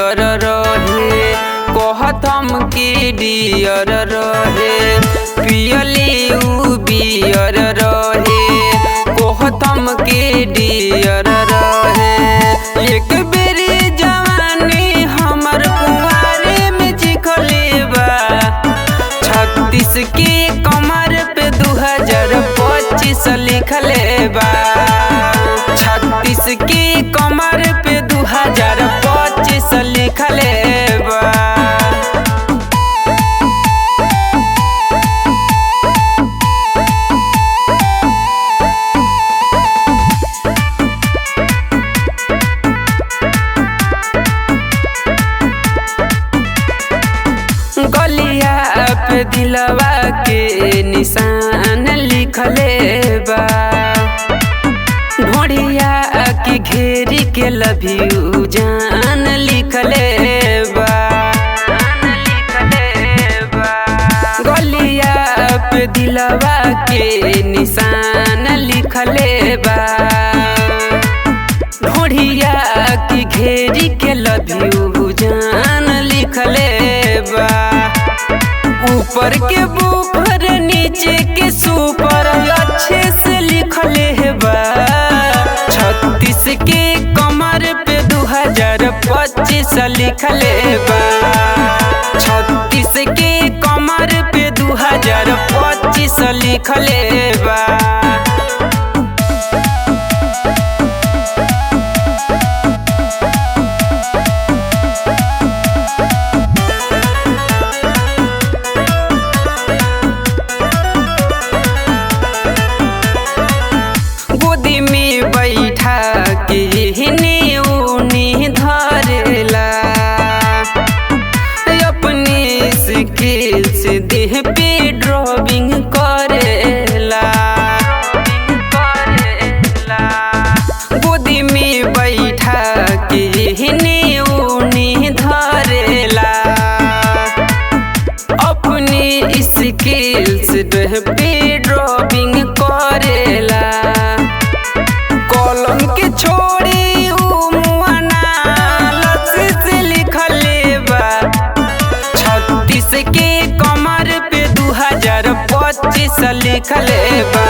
Deere रहे, कहत हमके डियर रहे, पियली उ बियर रहे, कहत हमके डियर रहे। एक बेरी जवानी हमर कुंवारे में चिखले बा, 36 के कमर पे 2025 लिखले बा, 36 के कमर पे 2025 लिखले बा। गलिया पे दिलवा के निशान लिखले बा, ढोढ़िया की घेरी के लव यू जान लिखले बा, गलिया पे दिलवा के निशान लिखले बा, ढोढ़िया की घेरी के लव यू जान लिखले बा। ऊपर के बुफर नीचे के सुपर अच्छे से लिखले बा, 36 के कमर पे 2025 लिखले बा, 36 के कमर पे 2025 लिखले बा। गोदी में बैठा के हिने ऊनी धरेला, अपने स्किल से देह पे ड्राइविंग करेला, गोदी में बैठा के हिने ऊनी धरेला, अपने स्किल से देह पे ड्राइविंग करेला। कलम के छोड़ी से लिखले बा, 36 के कमर पे 2025 लिखले बा,